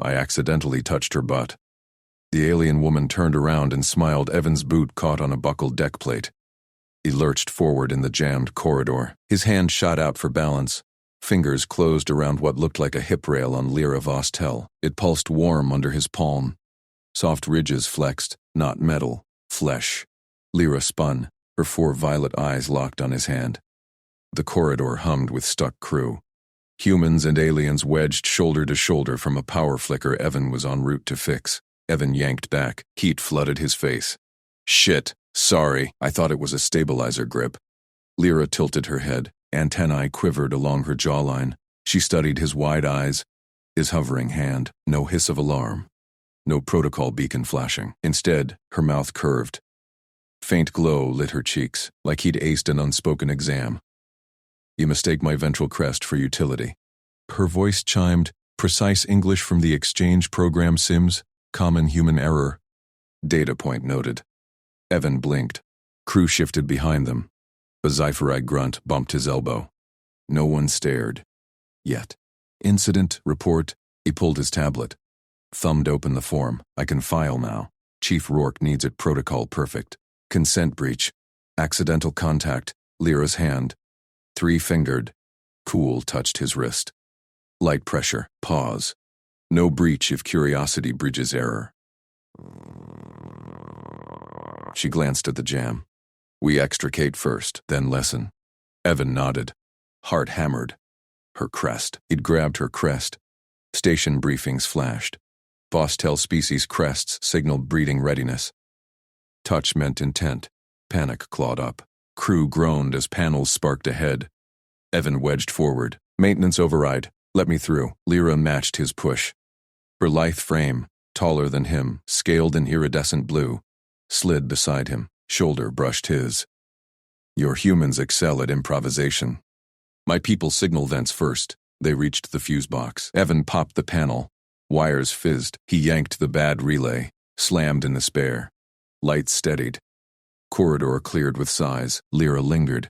I accidentally touched her butt. The alien woman turned around and smiled. Evan's boot caught on a buckled deck plate. He lurched forward in the jammed corridor. His hand shot out for balance. Fingers closed around what looked like a hip rail on Lyra Vostell. It pulsed warm under his palm. Soft ridges flexed, not metal, flesh. Lyra spun, her 4 violet eyes locked on his hand. The corridor hummed with stuck crew. Humans and aliens wedged shoulder to shoulder from a power flicker Evan was en route to fix. Evan yanked back. Heat flooded his face. Shit, sorry, I thought it was a stabilizer grip. Lyra tilted her head. Antennae quivered along her jawline. She studied his wide eyes, his hovering hand. No hiss of alarm. No protocol beacon flashing. Instead, her mouth curved. Faint glow lit her cheeks, like he'd aced an unspoken exam. You mistake my ventral crest for utility. Her voice chimed, precise English from the exchange program Sims, common human error. Data point noted. Evan blinked. Crew shifted behind them. A Zypherite grunt bumped his elbow. No one stared. Yet. Incident, report. He pulled his tablet. Thumbed open the form. I can file now. Chief Rourke needs it protocol perfect. Consent breach. Accidental contact. Lyra's hand. 3-fingered. Cool touched his wrist. Light pressure. Pause. No breach if curiosity bridges error. She glanced at the jam. We extricate first, then lesson. Evan nodded. Heart hammered. Her crest. He'd grabbed her crest. Station briefings flashed. Vostell species crests signaled breeding readiness. Touch meant intent. Panic clawed up. Crew groaned as panels sparked ahead. Evan wedged forward. Maintenance override. Let me through. Lyra matched his push. Her lithe frame, taller than him, scaled in iridescent blue, slid beside him. Shoulder brushed his. Your humans excel at improvisation. My people signal vents first. They reached the fuse box. Evan popped the panel. Wires fizzed. He yanked the bad relay, slammed in the spare. Lights steadied. Corridor cleared with sighs. Lyra lingered.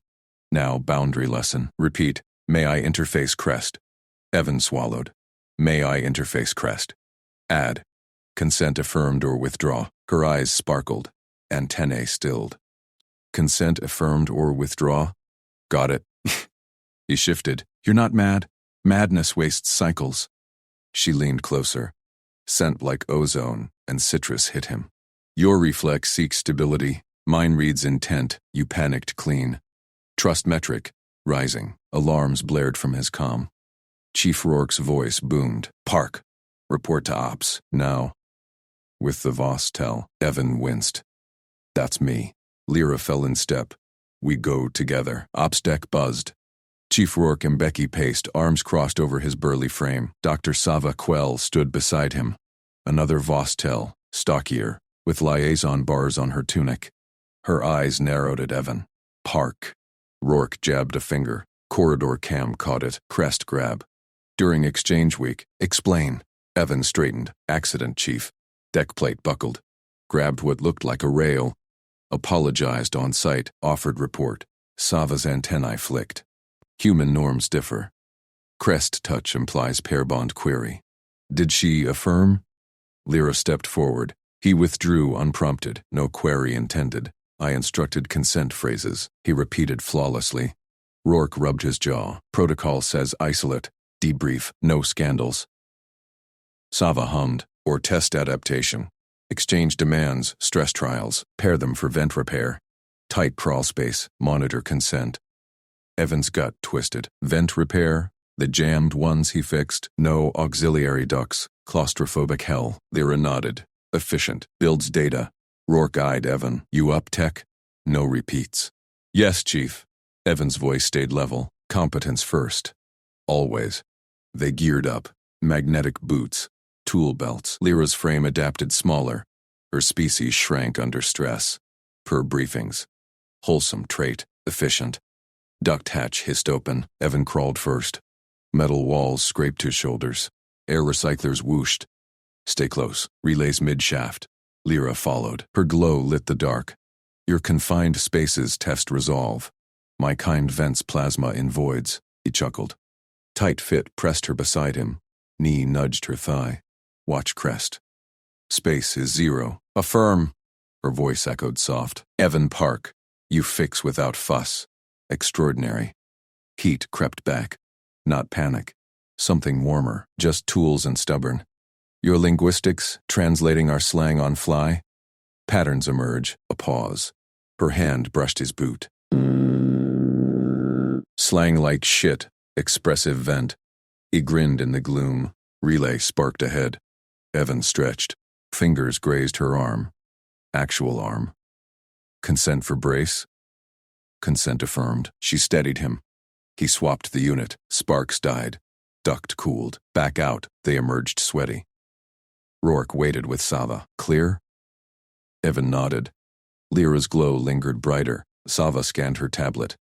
Now boundary lesson. Repeat. May I interface crest? Evan swallowed. May I interface crest? Add. Consent affirmed or withdraw. Her eyes sparkled. Antennae stilled. Consent affirmed or withdraw? Got it. He shifted. You're not mad? Madness wastes cycles. She leaned closer. Scent like ozone and citrus hit him. Your reflex seeks stability. Mine reads intent. You panicked clean. Trust metric. Rising. Alarms blared from his comm. Chief Rourke's voice boomed. Park. Report to ops. Now. With the Vostell, Evan winced. That's me. Lyra fell in step. We go together. Ops deck buzzed. Chief Rourke and Becky paced, arms crossed over his burly frame. Dr. Sava Quell stood beside him. Another Vostell, stockier, with liaison bars on her tunic. Her eyes narrowed at Evan. Park. Rourke jabbed a finger. Corridor cam caught it. Crest grab. During exchange week. Explain. Evan straightened. Accident, Chief. Deck plate buckled. Grabbed what looked like a rail. Apologized on site. Offered report. Sava's antennae flicked. Human norms differ. Crest touch implies pair bond query. Did she affirm? Lyra stepped forward. He withdrew unprompted. No query intended. I instructed consent phrases. He repeated flawlessly. Rourke rubbed his jaw. Protocol says isolate. Debrief. No scandals. Sava hummed. Or test adaptation. Exchange demands, stress trials, pair them for vent repair. Tight crawl space, monitor consent. Evan's gut twisted. Vent repair? The jammed ones he fixed? No auxiliary ducts. Claustrophobic hell. Lyra nodded. Efficient. Builds data. Rourke eyed Evan. You up, tech? No repeats. Yes, Chief. Evan's voice stayed level. Competence first. Always. They geared up. Magnetic boots. Tool belts. Lyra's frame adapted smaller. Her species shrank under stress. Per briefings. Wholesome trait. Efficient. Duct hatch hissed open. Evan crawled first. Metal walls scraped his shoulders. Air recyclers whooshed. Stay close. Relays mid-shaft. Lyra followed. Her glow lit the dark. Your confined spaces test resolve. My kind vents plasma in voids. He chuckled. Tight fit pressed her beside him. Knee nudged her thigh. Watch crest. Space is 0. Affirm. Her voice echoed soft. Evan Park. You fix without fuss. Extraordinary. Heat crept back. Not panic. Something warmer. Just tools and stubborn. Your linguistics, translating our slang on fly? Patterns emerge. A pause. Her hand brushed his boot. Slang like shit. Expressive vent. He grinned in the gloom. Relay sparked ahead. Evan stretched. Fingers grazed her arm. Actual arm. Consent for brace? Consent affirmed. She steadied him. He swapped the unit. Sparks died. Duct cooled. Back out. They emerged sweaty. Rourke waited with Sava. Clear? Evan nodded. Lyra's glow lingered brighter. Sava scanned her tablet.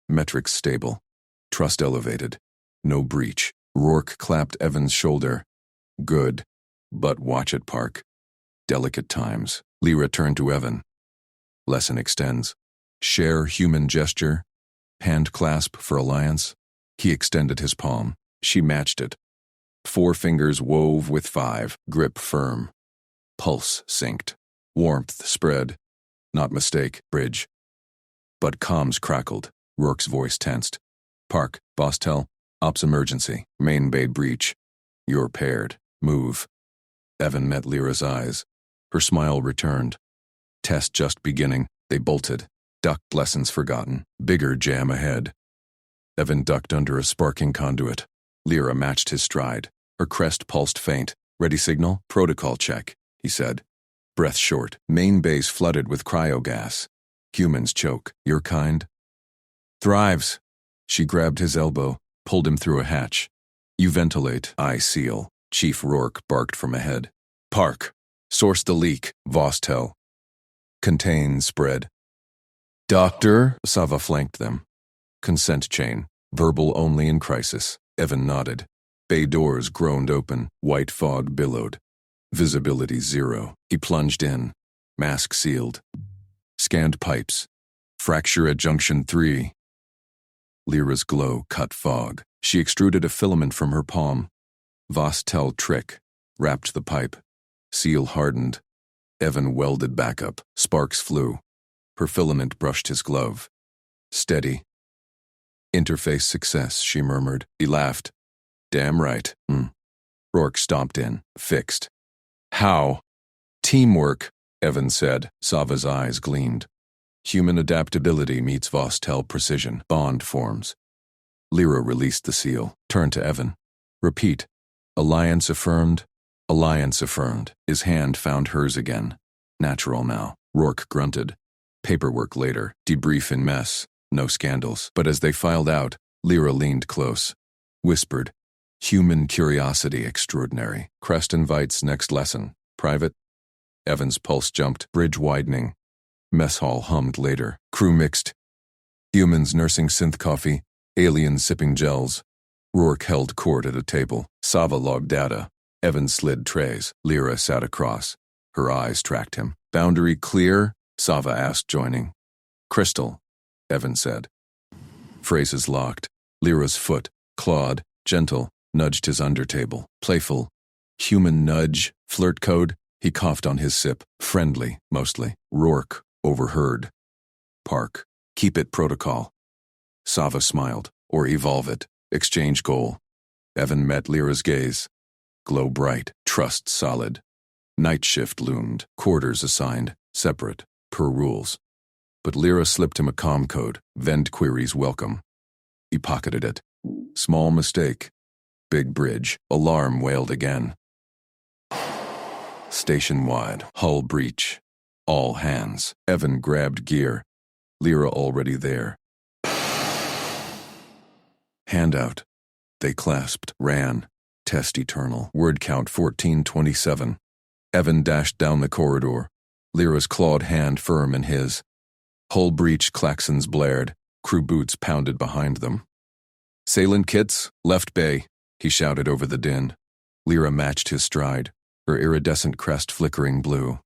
Metrics stable. Trust elevated. No breach. Rourke clapped Evan's shoulder. Good. But watch it, Park. Delicate times. Lyra turned to Evan. Lesson extends. Share human gesture. Hand clasp for alliance. He extended his palm. She matched it. 4 fingers wove with 5. Grip firm. Pulse synced. Warmth spread. Not mistake. Bridge. But comms crackled. Rourke's voice tensed. Park, boss tell. Ops emergency. Main bay breach. You're paired. Move. Evan met Lyra's eyes. Her smile returned. Test just beginning. They bolted. Ducked lessons forgotten. Bigger jam ahead. Evan ducked under a sparking conduit. Lyra matched his stride. Her crest pulsed faint. Ready signal? Protocol check, he said. Breath short. Main base flooded with cryogas. Humans choke. Your kind? Thrives. She grabbed his elbow, pulled him through a hatch. You ventilate. I seal. Chief Rourke barked from ahead. Park. Source the leak. Vostell. Contain spread. Doctor? Sava flanked them. Consent chain. Verbal only in crisis. Evan nodded. Bay doors groaned open. White fog billowed. Visibility 0. He plunged in. Mask sealed. Scanned pipes. Fracture at junction 3. Lyra's glow cut fog. She extruded a filament from her palm. Vostell trick. Wrapped the pipe. Seal hardened. Evan welded back up. Sparks flew. Her filament brushed his glove. Steady. Interface success, she murmured. He laughed. Damn right. Rourke stomped in. Fixed. How? Teamwork, Evan said. Sava's eyes gleamed. Human adaptability meets Vostell precision. Bond forms. Lyra released the seal. Turned to Evan. Repeat. Alliance affirmed. Alliance affirmed. His hand found hers again. Natural now. Rourke grunted. Paperwork later. Debrief in mess. No scandals. But as they filed out, Lyra leaned close. Whispered. Human curiosity extraordinary. Crest invites next lesson. Private? Evan's pulse jumped. Bridge widening. Mess hall hummed later. Crew mixed. Humans nursing synth coffee. Aliens sipping gels. Rourke held court at a table. Sava logged data. Evan slid trays. Lyra sat across. Her eyes tracked him. Boundary clear? Sava asked, joining. Crystal, Evan said. Phrases locked. Lyra's foot, clawed, gentle, nudged his undertable. Playful. Human nudge, flirt code. He coughed on his sip. Friendly, mostly. Rourke, overheard. Park. Keep it protocol. Sava smiled. Or evolve it. Exchange goal. Evan met Lyra's gaze. Glow bright. Trust solid. Night shift loomed. Quarters assigned. Separate. Per rules. But Lyra slipped him a comm code. Vend queries welcome. He pocketed it. Small mistake. Big bridge. Alarm wailed again. Station-wide. Hull breach. All hands. Evan grabbed gear. Lyra already there. Handout. They clasped. Ran. Test eternal. Word count 1427. Evan dashed down the corridor. Lyra's clawed hand firm in his. Hull breach klaxons blared. Crew boots pounded behind them. Salient kits, left bay, he shouted over the din. Lyra matched his stride, her iridescent crest flickering blue.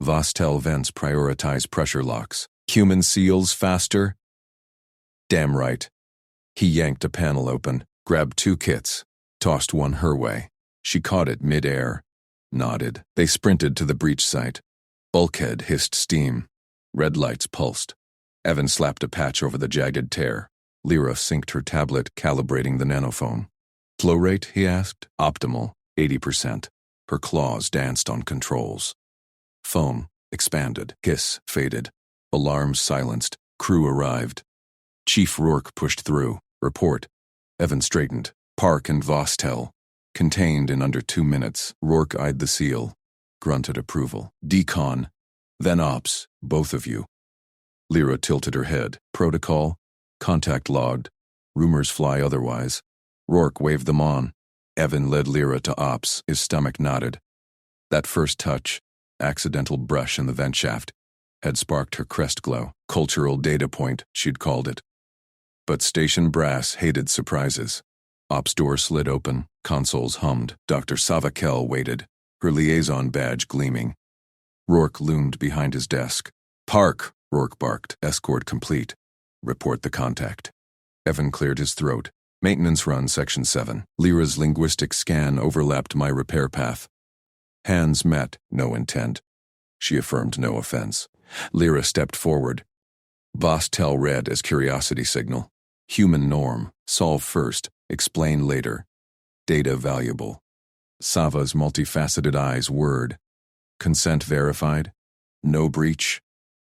Vostell vents prioritize pressure locks. Human seals faster? Damn right. He yanked a panel open, grabbed 2 kits, tossed one her way. She caught it mid-air, nodded. They sprinted to the breach site. Bulkhead hissed steam. Red lights pulsed. Evan slapped a patch over the jagged tear. Lyra synced her tablet, calibrating the nanophone. Flow rate, he asked. Optimal, 80%. Her claws danced on controls. Phone expanded. Hiss faded. Alarms silenced. Crew arrived. Chief Rourke pushed through. Report. Evan straightened. Park and Vostell. Contained in under 2 minutes. Rourke eyed the seal. Grunted approval. Decon. Then Ops. Both of you. Lyra tilted her head. Protocol. Contact logged. Rumors fly otherwise. Rourke waved them on. Evan led Lyra to Ops. His stomach knotted. That first touch, accidental brush in the vent shaft, had sparked her crest glow. Cultural data point, she'd called it. But station brass hated surprises. Ops door slid open. Consoles hummed. Dr. Savakel waited, her liaison badge gleaming. Rourke loomed behind his desk. Park, Rourke barked. Escort complete. Report the contact. Evan cleared his throat. Maintenance run, Section 7. Lyra's linguistic scan overlapped my repair path. Hands met, no intent. She affirmed no offense. Lyra stepped forward. Vostell read as curiosity signal. Human norm. Solve first. Explain later. Data valuable. Sava's multifaceted eyes whirred. Consent verified? No breach?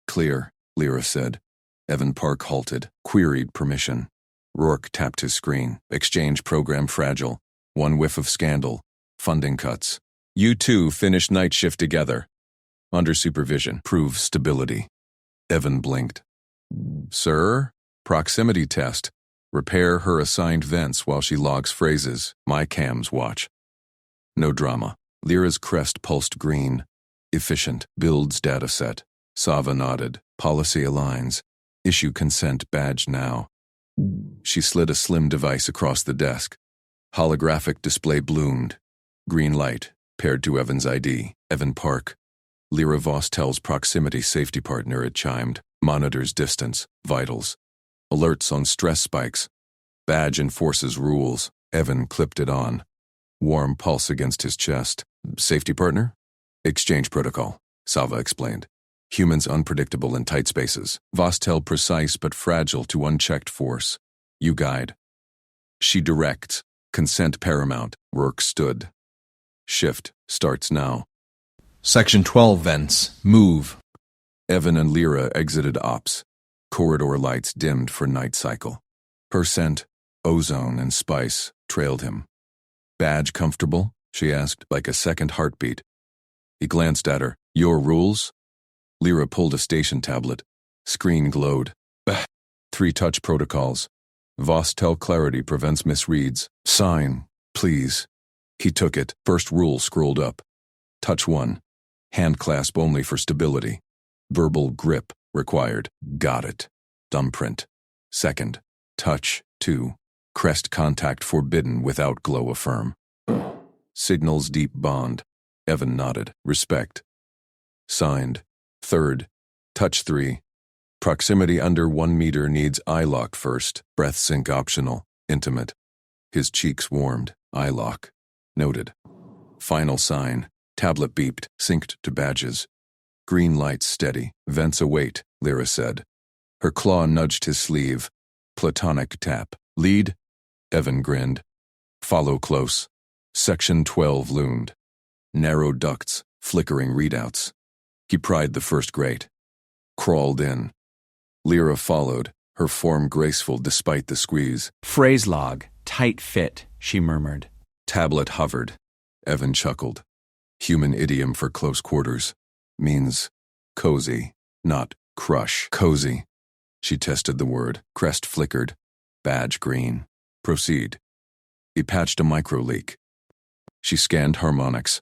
Clear, Lyra said. Evan Park halted, queried permission. Rourke tapped his screen. Exchange program fragile. One whiff of scandal. Funding cuts. You two finish night shift together. Under supervision. Prove stability. Evan blinked. Sir? Proximity test. Repair her assigned vents while she logs phrases. My cams watch. No drama. Lyra's crest pulsed green. Efficient. Builds dataset. Sava nodded. Policy aligns. Issue consent badge now. She slid a slim device across the desk. Holographic display bloomed. Green light, paired to Evan's ID. Evan Park. Lyra Vostell's proximity safety partner had chimed. Monitors distance, vitals. Alerts on stress spikes. Badge enforces rules. Evan clipped it on. Warm pulse against his chest. Safety partner? Exchange protocol, Sava explained. Humans unpredictable in tight spaces. Vostell precise but fragile to unchecked force. You guide. She directs. Consent paramount. Rourke stood. Shift starts now. Section 12 vents. Move. Evan and Lyra exited Ops. Corridor lights dimmed for night cycle. Her scent, ozone and spice, trailed him. Badge comfortable? She asked, like a second heartbeat. He glanced at her. Your rules? Lyra pulled a station tablet. Screen glowed. 3 touch protocols. Vostell clarity prevents misreads. Sign, please. He took it. First rule scrolled up. Touch 1. Hand clasp only for stability. Verbal grip required. Got it. Thumbprint. Second. Touch 2. Crest contact forbidden without glow affirm. Signals deep bond. Evan nodded. Respect. Signed. Third. Touch 3. Proximity under 1 meter needs eye lock first. Breath sync optional. Intimate. His cheeks warmed. Eye lock. Noted. Final sign. Tablet beeped. Synced to badges. Green lights steady. Vents await, Lyra said. Her claw nudged his sleeve. Platonic tap. Lead? Evan grinned. Follow close. Section 12 loomed. Narrow ducts. Flickering readouts. He pried the first grate. Crawled in. Lyra followed, her form graceful despite the squeeze. Phrase log. Tight fit, she murmured. Tablet hovered. Evan chuckled. Human idiom for close quarters. Means cozy, not crush. Cozy. She tested the word. Crest flickered. Badge green. Proceed. He patched a micro leak. She scanned harmonics.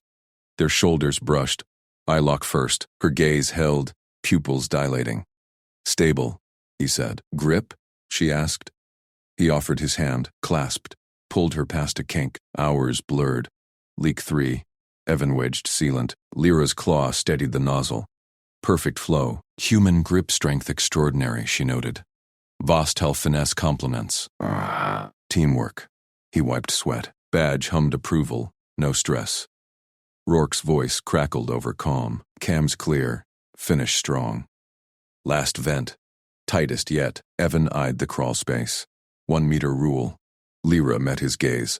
Their shoulders brushed. Eye lock first. Her gaze held, pupils dilating. Stable, he said. Grip? She asked. He offered his hand, clasped, pulled her past a kink. Hours blurred. Leak 3. Evan wedged sealant. Lyra's claw steadied the nozzle. Perfect flow. Human grip strength extraordinary, she noted. Vostell finesse compliments. Teamwork. He wiped sweat. Badge hummed approval. no stress. Rourke's voice crackled over calm. Cams clear, finish strong. Last vent. Tightest yet. Evan eyed the crawl space. 1 meter rule. Lyra met his gaze.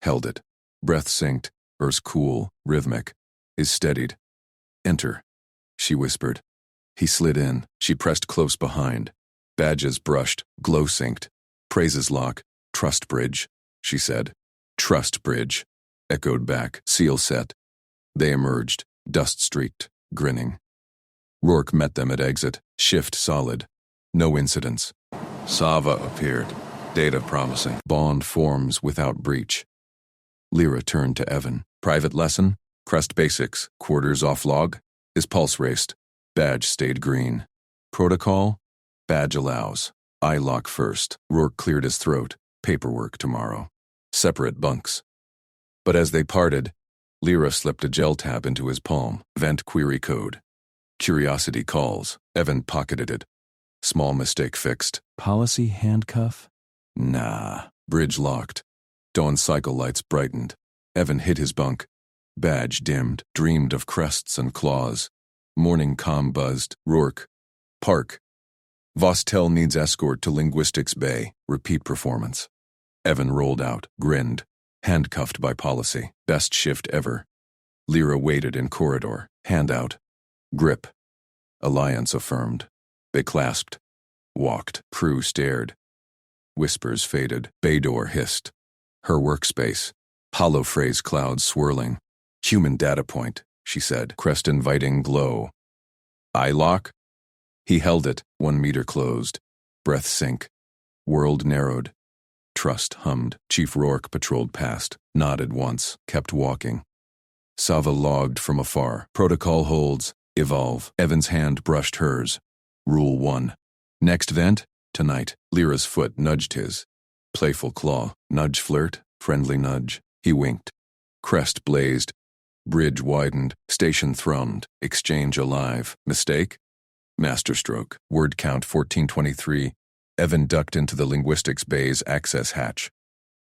Held it. Breath synced. Hers cool, rhythmic. His steadied. Enter, she whispered. He slid in. She pressed close behind. Badges brushed, glow synced. Praises lock. Trust bridge, she said. Trust bridge, echoed back. Seal set. They emerged, dust-streaked, grinning. Rourke met them at exit. Shift solid. No incidents. Sava appeared. Data promising. Bond forms without breach. Lyra turned to Evan. Private lesson? Crest basics. Quarters off log? His pulse raced. Badge stayed green. Protocol? Badge allows. Eye lock first. Rourke cleared his throat. Paperwork tomorrow. Separate bunks. But as they parted, Lyra slipped a gel tab into his palm. Vent query code. Curiosity calls. Evan pocketed it. Small mistake fixed. Policy handcuff? Nah. Bridge locked. Dawn cycle lights brightened. Evan hit his bunk. Badge dimmed. Dreamed of crests and claws. Morning comm buzzed. Rourke. Park. Vostell needs escort to Linguistics Bay. Repeat performance. Evan rolled out. Grinned. Handcuffed by policy. Best shift ever. Lyra waited in corridor. Hand out. Grip. Alliance affirmed. They clasped. Walked. Crew stared. Whispers faded. Bay door hissed. Her workspace. Hollow phrase clouds swirling. Human data point, she said. Crest inviting glow. Eye lock? He held it. 1 meter closed. Breath sync. World narrowed. Trust hummed. Chief Rourke patrolled past. Nodded once. Kept walking. Sava logged from afar. Protocol holds. Evolve. Evan's hand brushed hers. Rule 1. Next vent? Tonight. Lyra's foot nudged his. Playful claw. Nudge flirt. Friendly nudge. He winked. Crest blazed. Bridge widened. Station thrummed. Exchange alive. Mistake? Masterstroke. Word count 1423. Evan ducked into the Linguistics Bay's access hatch.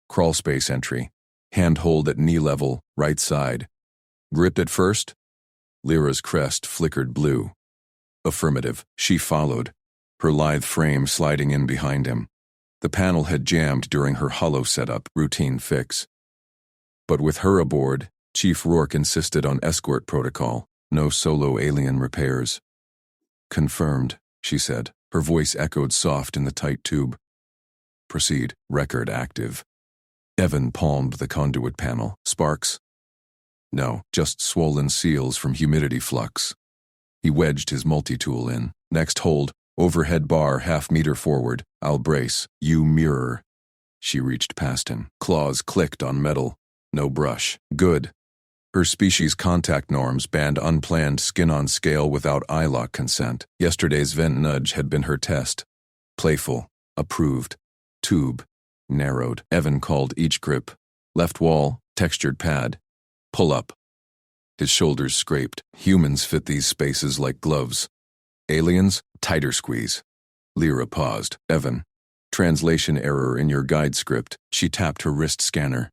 Crawl space entry. Handhold at knee level, right side. Gripped at first? Lyra's crest flickered blue. Affirmative. She followed, her lithe frame sliding in behind him. The panel had jammed during her hollow setup, routine fix. But with her aboard, Chief Rourke insisted on escort protocol, no solo alien repairs. Confirmed, she said. Her voice echoed soft in the tight tube. Proceed. Record active. Evan palmed the conduit panel. Sparks? No, just swollen seals from humidity flux. He wedged his multi-tool in. Next hold. Overhead bar half meter forward. I'll brace. You mirror. She reached past him. Claws clicked on metal. No brush. Good. Her species' contact norms banned unplanned skin-on-scale without eye lock consent. Yesterday's vent nudge had been her test. Playful. Approved. Tube. Narrowed. Evan called each grip. Left wall. Textured pad. Pull up. His shoulders scraped. Humans fit these spaces like gloves. Aliens? Tighter squeeze. Lyra paused. Evan. Translation error in your guide script. She tapped her wrist scanner.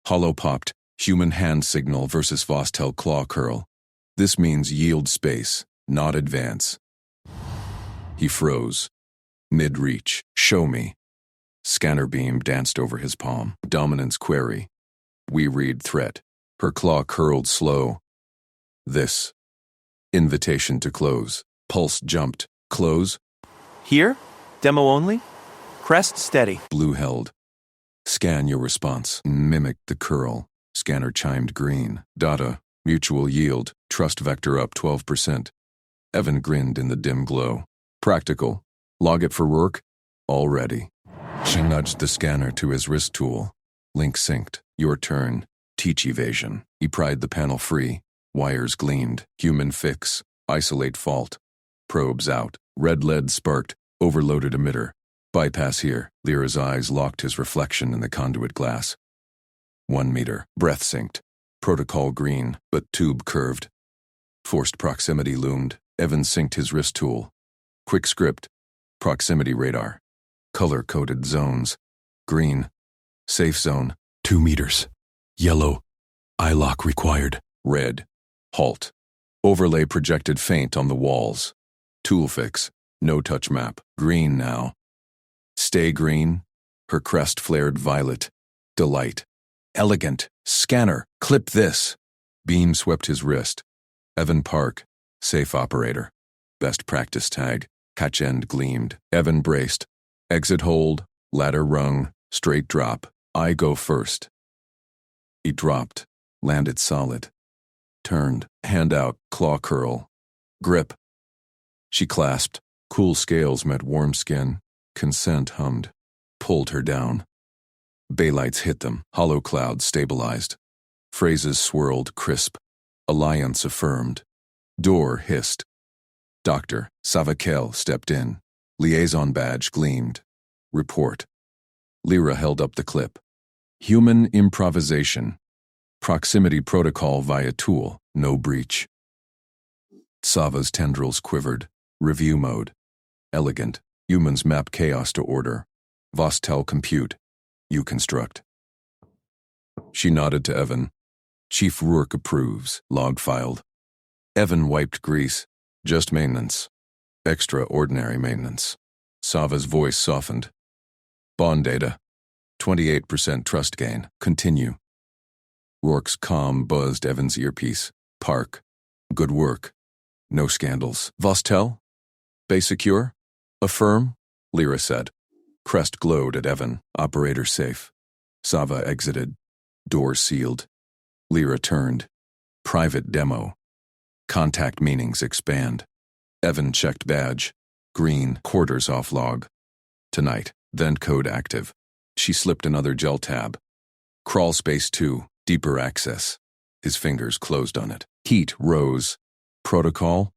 Hollow popped. Human hand signal versus Vostell claw curl. This means yield space, not advance. He froze. Mid-reach. Show me. Scanner beam danced over his palm. Dominance query. We read threat. Her claw curled slow. This. Invitation to close. Pulse jumped. Close? Here? Demo only? Crest steady. Blue held. Scan your response. Mimic the curl. Scanner chimed green. Data. Mutual yield. Trust vector up 12%. Evan grinned in the dim glow. Practical. Log it for Rourke? All ready. She nudged the scanner to his wrist tool. Link synced. Your turn. Teach evasion. He pried the panel free. Wires gleamed. Human fix. Isolate fault. Probes out. Red lead sparked. Overloaded emitter. Bypass here. Lyra's eyes locked his reflection in the conduit glass. 1 meter. Breath synced. Protocol green, but tube curved. Forced proximity loomed. Evan synced his wrist tool. Quick script. Proximity radar. Color-coded zones. Green. Safe zone. 2 meters. Yellow. Eye lock required. Red. Halt. Overlay projected faint on the walls. Tool fix. No touch map. Green now. Stay green. Her crest flared violet. Delight. Elegant. Scanner. Clip this. Beam swept his wrist. Evan Park. Safe operator. Best practice tag. Catch end gleamed. Evan braced. Exit hold. Ladder rung. Straight drop. I go first. He dropped. Landed solid. Turned. Hand out. Claw curl. Grip. She clasped. Cool scales met warm skin. Consent hummed. Pulled her down. Baylights hit them. Hollow clouds stabilized. Phrases swirled crisp. Alliance affirmed. Door hissed. Dr. Savakel stepped in. Liaison badge gleamed. Report. Lyra held up the clip. Human improvisation. Proximity protocol via tool. No breach. Sava's tendrils quivered. Review mode. Elegant. Humans map chaos to order. Vostel compute. You construct. She nodded to Evan. Chief Rourke approves. Log filed. Evan wiped grease. Just maintenance. Extraordinary maintenance. Sava's voice softened. Bond data. 28% trust gain. Continue. Rourke's calm buzzed Evan's earpiece. Park. Good work. No scandals. Vostel? Bay secure? Affirm? Lyra said. Crest glowed at Evan. Operator safe. Sava exited. Door sealed. Lyra turned. Private demo. Contact meanings expand. Evan checked badge. Green. Quarters off log. Tonight. Vent code active. She slipped another gel tab. Crawl space 2. Deeper access. His fingers closed on it. Heat rose. Protocol.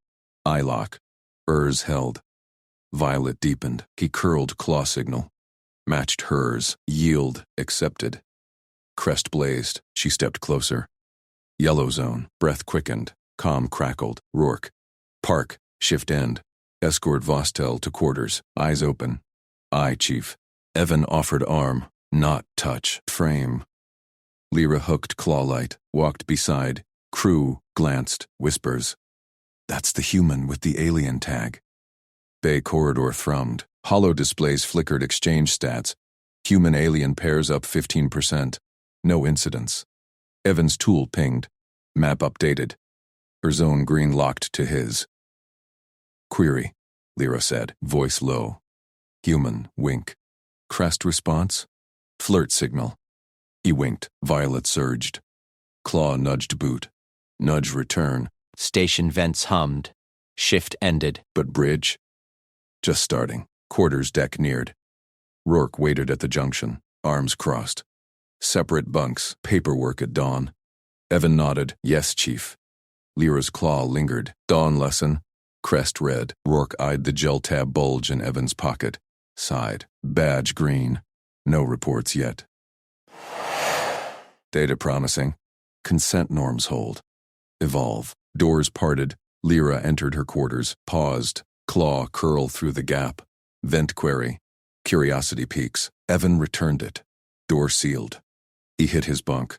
Eye lock. Ers held. Violet deepened. He curled claw signal. Matched hers. Yield accepted. Crest blazed. She stepped closer. Yellow zone. Breath quickened. Calm crackled. Rourke. Park. Shift end. Escort Vostel to quarters. Eyes open. Aye, Chief. Evan offered arm. Not touch. Frame. Lyra hooked claw light. Walked beside. Crew. Glanced. Whispers. That's the human with the alien tag. Bay corridor thrummed. Hollow displays flickered exchange stats. Human-alien pairs up 15%. No incidents. Evan's tool pinged. Map updated. Her zone green locked to his. Query, Lyra said, voice low. Human, wink. Crest response? Flirt signal. He winked. Violet surged. Claw nudged boot. Nudge return. Station vents hummed. Shift ended. But bridge? Just starting. Quarters deck neared. Rourke waited at the junction, arms crossed. Separate bunks, paperwork at dawn. Evan nodded. Yes, Chief. Lyra's claw lingered. Dawn lesson. Crest red. Rourke eyed the gel tab bulge in Evan's pocket. Sighed. Badge green. No reports yet. Data promising. Consent norms hold. Evolve. Doors parted. Lyra entered her quarters. Paused. Claw curl through the gap. Vent query. Curiosity peaks. Evan returned it. Door sealed. He hit his bunk.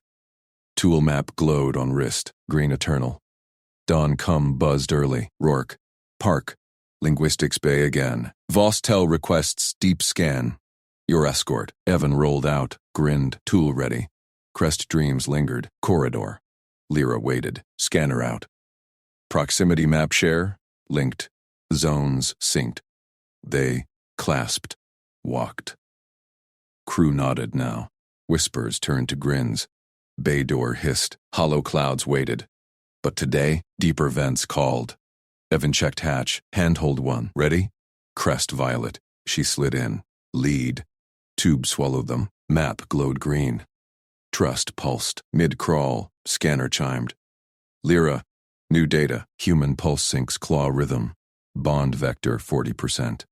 Tool map glowed on wrist. Green eternal. Dawn come buzzed early. Rourke. Park. Linguistics bay again. Vostel requests deep scan. Your escort. Evan rolled out. Grinned. Tool ready. Crest dreams lingered. Corridor. Lyra waited. Scanner out. Proximity map share. Linked. Zones synced. They clasped. Walked. Crew nodded now. Whispers turned to grins. Bay door hissed. Hollow clouds waited. But today, deeper vents called. Evan checked hatch. Handhold one. Ready? Crest violet. She slid in. Lead. Tube swallowed them. Map glowed green. Trust pulsed. Mid-crawl. Scanner chimed. Lyra. New data. Human pulse syncs claw rhythm. Bond vector 40%.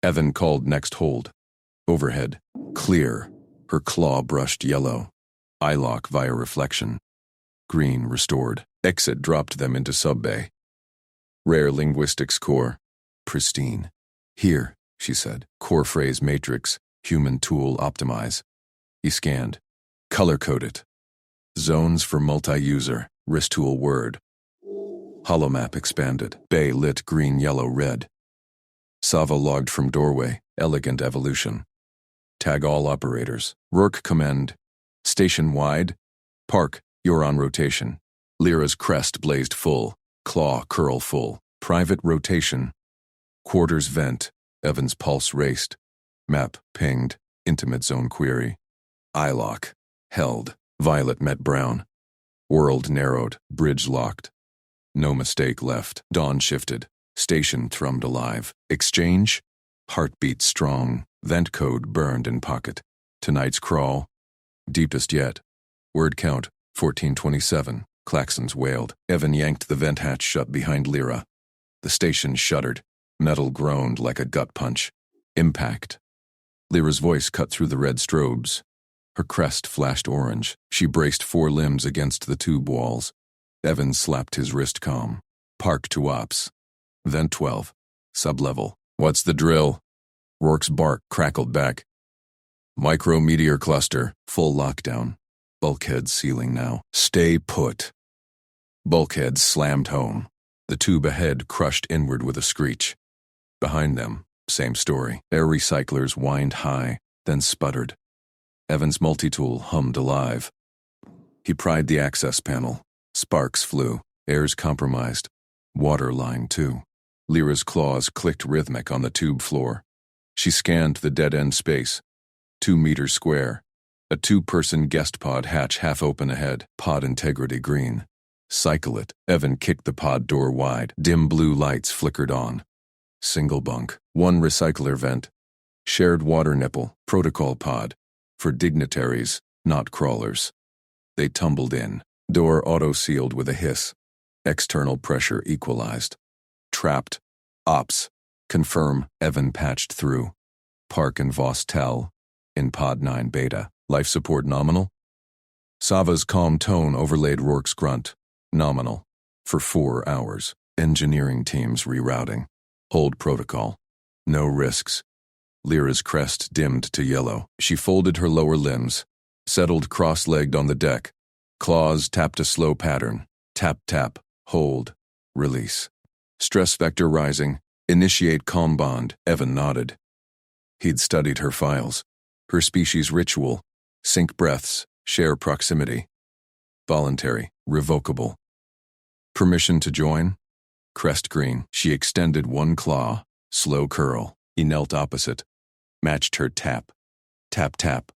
Evan called next hold. Overhead. Clear. Her claw brushed yellow. Eye lock via reflection. Green restored. Exit dropped them into subbay. Rare linguistics core. Pristine. Here, she said. Core phrase matrix. Human tool optimize. He scanned. Color code it. Zones for multi-user. Ristool word. Holomap expanded. Bay lit green, yellow, red. Sava logged from doorway. Elegant evolution. Tag all operators. Rourke commend. Station wide. Park, you're on rotation. Lyra's crest blazed full. Claw curl full. Private rotation. Quarters vent. Evan's pulse raced. Map pinged. Intimate zone query. Eye lock. Held. Violet met brown. World narrowed. Bridge locked. No mistake left. Dawn shifted. Station thrummed alive. Exchange. Heartbeat strong. Vent code burned in pocket. Tonight's crawl. Deepest yet. Word count. 1427. Klaxons wailed. Evan yanked the vent hatch shut behind Lyra. The station shuddered. Metal groaned like a gut punch. Impact. Lyra's voice cut through the red strobes. Her crest flashed orange. She braced 4 limbs against the tube walls. Evan slapped his wrist calm. Park to ops. Vent 12. Sublevel. What's the drill? Rourke's bark crackled back. Micrometeor cluster. Full lockdown. Bulkhead ceiling now. Stay put. Bulkheads slammed home. The tube ahead crushed inward with a screech. Behind them, same story. Air recyclers whined high, then sputtered. Evan's multi-tool hummed alive. He pried the access panel. Sparks flew. Air's compromised. Water line, too. Lyra's claws clicked rhythmic on the tube floor. She scanned the dead-end space. 2 meters square. A 2-person guest pod hatch half open ahead. Pod integrity green. Cycle it. Evan kicked the pod door wide. Dim blue lights flickered on. Single bunk. 1 recycler vent. Shared water nipple. Protocol pod. For dignitaries, not crawlers. They tumbled in. Door auto-sealed with a hiss. External pressure equalized. Trapped. Ops. Confirm. Evan patched through. Park and Voss tell. In pod 9 beta. Life support nominal? Sava's calm tone overlaid Rourke's grunt. Nominal. For 4 hours. Engineering teams rerouting. Hold protocol. No risks. Lyra's crest dimmed to yellow. She folded her lower limbs. Settled cross-legged on the deck. Claws tapped a slow pattern. Tap, tap. Hold. Release. Stress vector rising. Initiate calm bond. Evan nodded. He'd studied her files. Her species ritual. Sync breaths. Share proximity. Voluntary. Revocable. Permission to join? Crest green. She extended 1 claw. Slow curl. He knelt opposite. Matched her tap. Tap, tap.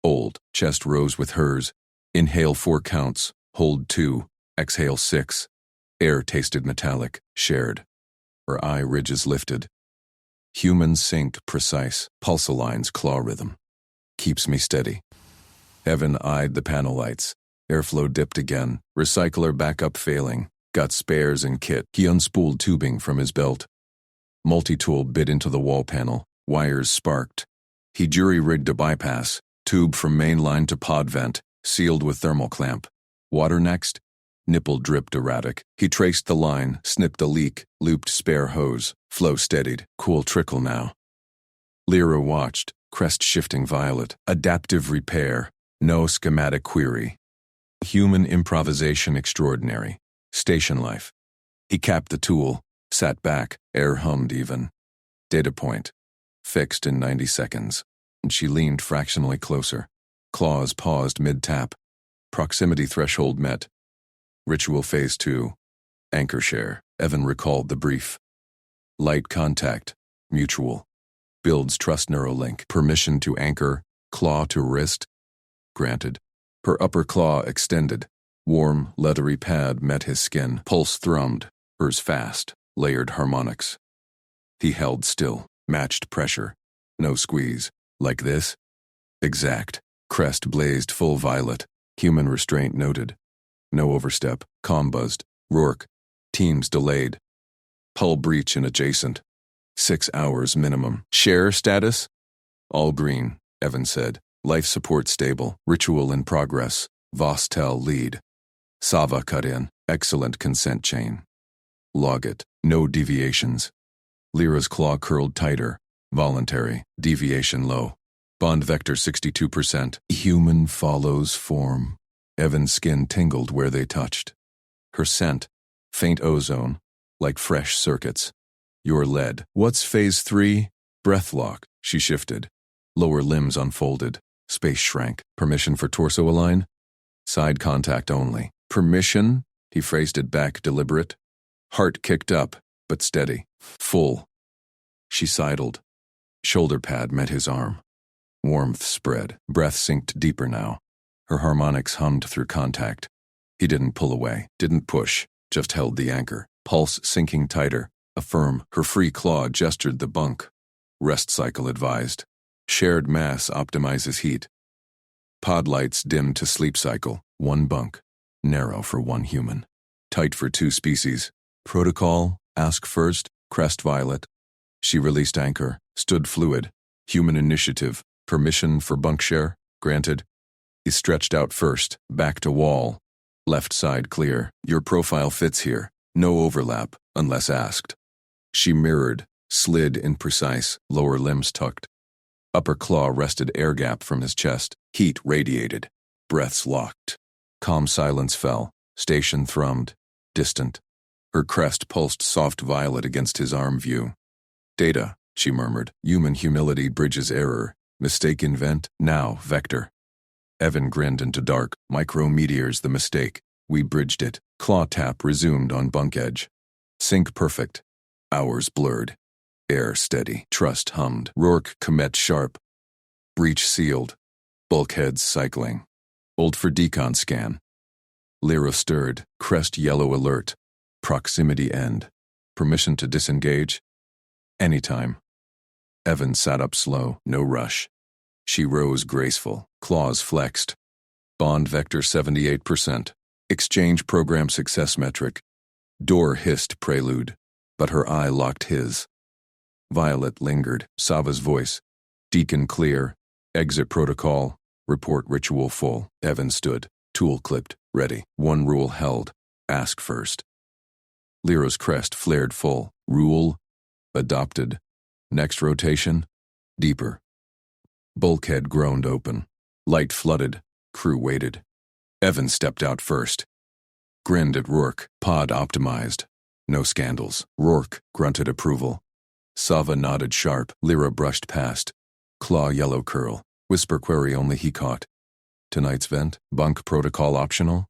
Hold. Chest rose with hers. Inhale 4 counts. Hold 2. Exhale 6. Air tasted metallic. Shared. Her eye ridges lifted. Human sync precise. Pulsalines claw rhythm. Keeps me steady. Evan eyed the panel lights. Airflow dipped again. Recycler backup failing. Got spares and kit. He unspooled tubing from his belt. Multi-tool bit into the wall panel. Wires sparked. He jury-rigged a bypass. Tube from main line to pod vent. Sealed with thermal clamp. Water next? Nipple dripped erratic. He traced the line, snipped a leak, looped spare hose. Flow steadied. Cool trickle now. Lyra watched. Crest shifting violet. Adaptive repair. No schematic query. Human improvisation extraordinary. Station life. He capped the tool. Sat back. Air hummed even. Data point. Fixed in 90 seconds. And she leaned fractionally closer. Claws paused mid-tap. Proximity threshold met. Ritual phase 2. Anchor share. Evan recalled the brief. Light contact. Mutual. Builds trust neurolink. Permission to anchor. Claw to wrist. Granted. Her upper claw extended. Warm, leathery pad met his skin. Pulse thrummed. Hers fast. Layered harmonics. He held still. Matched pressure. No squeeze. Like this? Exact. Crest blazed full violet. Human restraint noted. No overstep. Comm buzzed. Rourke. Teams delayed. Hull breach in adjacent. 6 hours minimum. Share status? All green, Evan said. Life support stable. Ritual in progress. Vostel lead. Sava cut in. Excellent consent chain. Log it. No deviations. Lyra's claw curled tighter. Voluntary. Deviation low. Bond vector 62%. Human follows form. Evan's skin tingled where they touched. Her scent, faint ozone, like fresh circuits. Your lead. What's phase 3? Breath lock. She shifted. Lower limbs unfolded. Space shrank. Permission for torso align? Side contact only. Permission? He phrased it back, deliberate. Heart kicked up, but steady. Full. She sidled. Shoulder pad met his arm. Warmth spread. Breath sinked deeper now. Her harmonics hummed through contact. He didn't pull away, didn't push, just held the anchor. Pulse sinking tighter. Affirm. Her free claw gestured the bunk. Rest cycle advised. Shared mass optimizes heat. Pod lights dim to sleep cycle. One bunk. Narrow for one human. Tight for 2 species. Protocol. Ask first. Crest violet. She released anchor. Stood fluid. Human initiative. Permission for bunk share. Granted. He stretched out first. Back to wall. Left side clear. Your profile fits here. No overlap, unless asked. She mirrored. Slid imprecise. Lower limbs tucked. Upper claw rested air gap from his chest. Heat radiated. Breaths locked. Calm silence fell. Station thrummed. Distant. Her crest pulsed soft violet against his arm view. Data, she murmured. Human humility bridges error. Mistake invent. Now, vector. Evan grinned into dark. Micrometeors the mistake. We bridged it. Claw tap resumed on bunk edge. Sync perfect. Hours blurred. Air steady. Trust hummed. Rourke commit sharp. Breach sealed. Bulkheads cycling. Old for decon scan. Lyra stirred. Crest yellow alert. Proximity end. Permission to disengage? Anytime. Evan sat up slow. No rush. She rose graceful. Claws flexed. Bond vector 78%. Exchange program success metric. Door hissed prelude. But her eye locked his. Violet lingered. Sava's voice. Deacon clear. Exit protocol. Report ritual full. Evan stood. Tool clipped. Ready. One rule held. Ask first. Lyra's crest flared full. Rule. Adopted. Next rotation. Deeper. Bulkhead groaned open. Light flooded. Crew waited. Evan stepped out first. Grinned at Rourke. Pod optimized. No scandals. Rourke grunted approval. Sava nodded sharp. Lyra brushed past. Claw yellow curl. Whisper query only he caught. Tonight's vent. Bunk protocol optional?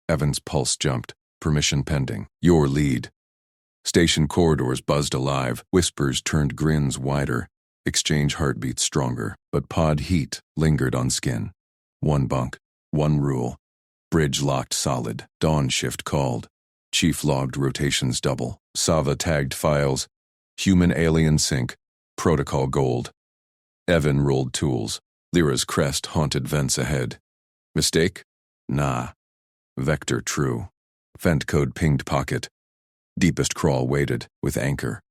Evan's pulse jumped. Permission pending. Your lead. Station corridors buzzed alive. Whispers turned grins wider. Exchange heartbeats stronger. But pod heat lingered on skin. One bunk. One rule. Bridge locked solid. Dawn shift called. Chief logged rotations double. Sava tagged files. Human alien sync. Protocol gold. Evan rolled tools. Lyra's crest haunted vents ahead. Mistake? Nah. Vector true. Vent code pinged pocket. Deepest crawl waited, with anchor.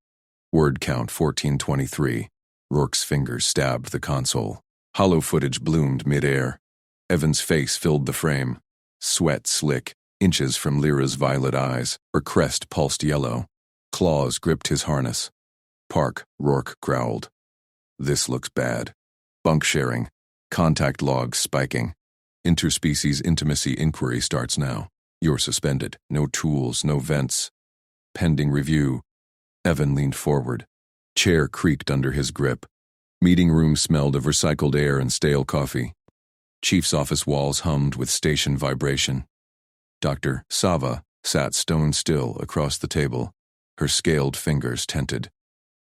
Word count 1423. Rourke's fingers stabbed the console. Hollow footage bloomed mid-air. Evan's face filled the frame. Sweat slick, inches from Lyra's violet eyes. Her crest pulsed yellow. Claws gripped his harness. Park, Rourke growled. This looks bad. Bunk sharing. Contact logs spiking. Interspecies intimacy inquiry starts now. You're suspended. No tools, no vents. Pending review. Evan leaned forward. Chair creaked under his grip. Meeting room smelled of recycled air and stale coffee. Chief's office walls hummed with station vibration. Dr. Sava sat stone still across the table, her scaled fingers tented.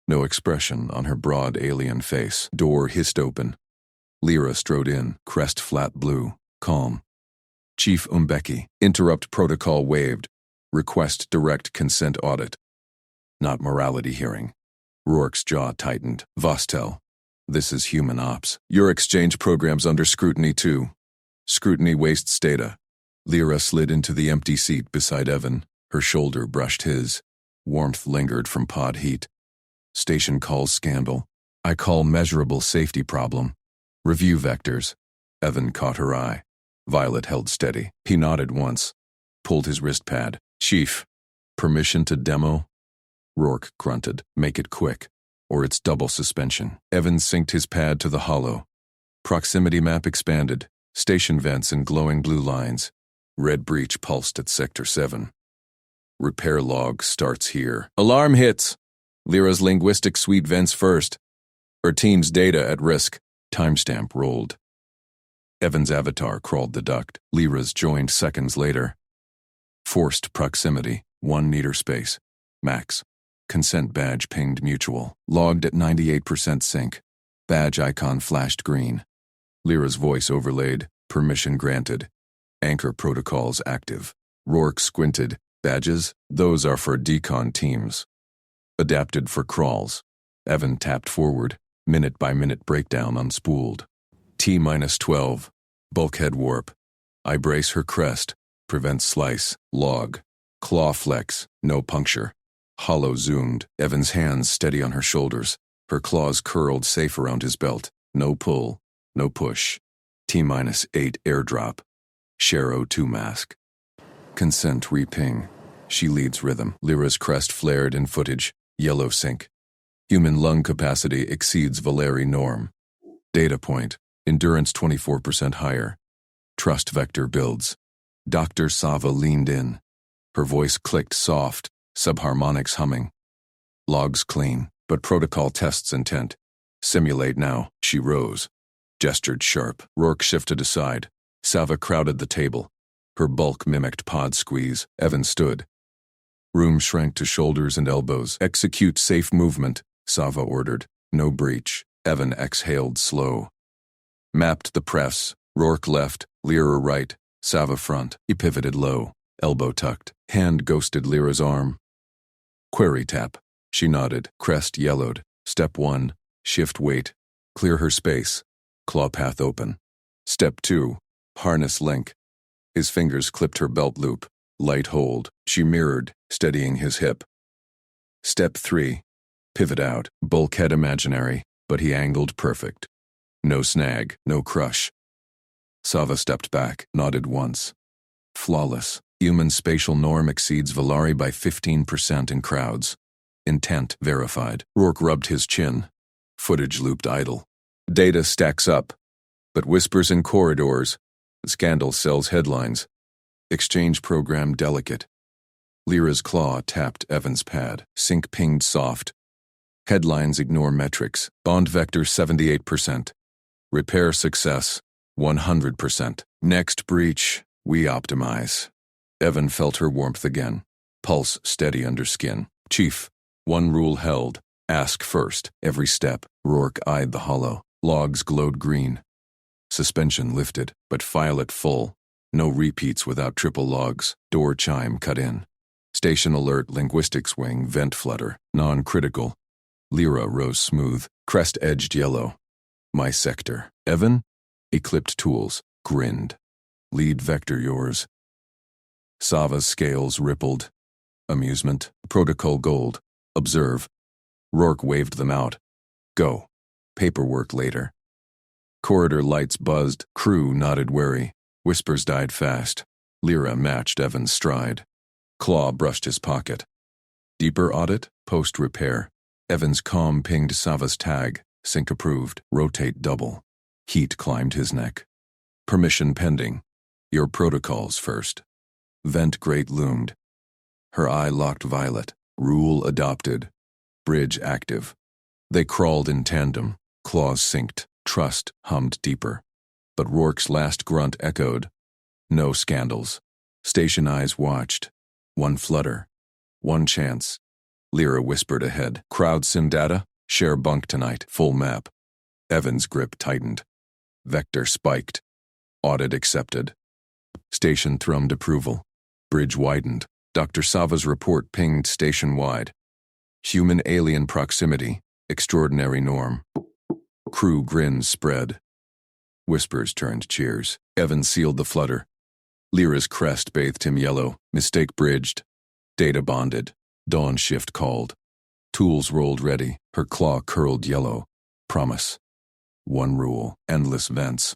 No expression on her broad alien face. Door hissed open. Lyra strode in, crest flat blue, calm. Chief Umbeki, interrupt protocol waived. Request direct consent audit. Not morality hearing. Rourke's jaw tightened. Vostel. This is human ops. Your exchange program's under scrutiny too. Scrutiny wastes data. Lyra slid into the empty seat beside Evan. Her shoulder brushed his. Warmth lingered from pod heat. Station calls scandal. I call measurable safety problem. Review vectors. Evan caught her eye. Violet held steady. He nodded once. Pulled his wrist pad. Chief. Permission to demo? Rourke grunted. Make it quick, or it's double suspension. Evan synced his pad to the hollow. Proximity map expanded. Station vents and glowing blue lines. Red breach pulsed at Sector 7. Repair log starts here. Alarm hits! Lyra's linguistic suite vents first. Her team's data at risk. Timestamp rolled. Evan's avatar crawled the duct. Lyra's joined seconds later. Forced proximity, 1 meter space. Max. Consent badge pinged mutual. Logged at 98% sync. Badge icon flashed green. Lyra's voice overlaid. Permission granted. Anchor protocols active. Rourke squinted. Badges? Those are for decon teams. Adapted for crawls. Evan tapped forward. Minute-by-minute breakdown unspooled. T-12. Bulkhead warp. I brace her crest. Prevent slice. Log. Claw flex. No puncture. Hollow zoomed. Evan's hands steady on her shoulders. Her claws curled safe around his belt. No pull. No push. T-8 airdrop. Share O2 mask. Consent reping. She leads rhythm. Lyra's crest flared in footage. Yellow sync. Human lung capacity exceeds Valeri norm. Data point. Endurance 24% higher. Trust vector builds. Dr. Sava leaned in. Her voice clicked soft, subharmonics humming. Logs clean, but protocol tests intent. Simulate now. She rose. Gestured sharp. Rourke shifted aside. Sava crowded the table. Her bulk mimicked pod squeeze. Evan stood. Room shrank to shoulders and elbows. Execute safe movement, Sava ordered. No breach. Evan exhaled slow. Mapped the press. Rourke left, Lyra right, Sava front. He pivoted low, elbow tucked. Hand ghosted Lyra's arm. Query tap. She nodded. Crest yellowed. Step 1. Shift weight. Clear her space. Claw path open. Step 2. Harness link. His fingers clipped her belt loop. Light hold. She mirrored, steadying his hip. Step 3. Pivot out. Bulkhead imaginary, but he angled perfect. No snag, no crush. Sava stepped back, nodded once. Flawless. Human spatial norm exceeds Valari by 15% in crowds. Intent verified. Rourke rubbed his chin. Footage looped idle. Data stacks up, but whispers in corridors. Scandal sells headlines. Exchange program delicate. Lyra's claw tapped Evan's pad. Sync pinged soft. Headlines ignore metrics. Bond vector 78%. Repair success 100%. Next breach, we optimize. Evan felt her warmth again. Pulse steady under skin. Chief, one rule held. Ask first, every step. Rourke eyed the hollow. Logs glowed green. Suspension lifted, but file at full. No repeats without triple logs. Door chime cut in. Station alert, linguistics wing, vent flutter. Non-critical. Lyra rose smooth. Crest edged yellow. My sector. Evan? He clipped tools. Grinned. Lead vector yours. Sava's scales rippled. Amusement. Protocol gold. Observe. Rourke waved them out. Go. Paperwork later. Corridor lights buzzed. Crew nodded wary. Whispers died fast. Lyra matched Evan's stride. Claw brushed his pocket. Deeper audit, post-repair. Evan's comm pinged Sava's tag. Sync approved. Rotate double. Heat climbed his neck. Permission pending. Your protocols first. Vent grate loomed. Her eye locked violet. Rule adopted. Bridge active. They crawled in tandem. Claws synced. Trust hummed deeper. But Rourke's last grunt echoed. No scandals. Station eyes watched. One flutter. One chance. Lyra whispered ahead. Crowd sim data? Share bunk tonight. Full map. Evan's grip tightened. Vector spiked. Audit accepted. Station thrummed approval. Bridge widened. Dr. Sava's report pinged station-wide. Human-alien proximity. Extraordinary norm. Crew grins spread. Whispers turned cheers. Evan sealed the flutter. Lyra's crest bathed him yellow. Mistake bridged. Data bonded. Dawn shift called. Tools rolled ready. Her claw curled yellow. Promise. One rule. Endless vents.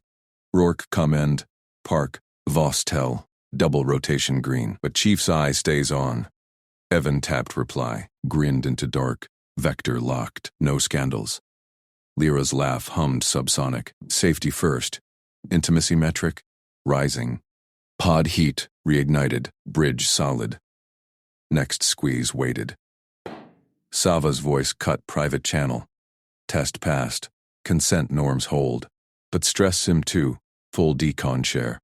Rourke commend. Park. Vostell. Double rotation green. But Chief's eye stays on. Evan tapped reply. Grinned into dark. Vector locked. No scandals. Lyra's laugh hummed subsonic. Safety first. Intimacy metric, rising. Pod heat, reignited, bridge solid. Next squeeze waited. Sava's voice cut private channel. Test passed. Consent norms hold. But stress sim 2, full decon share.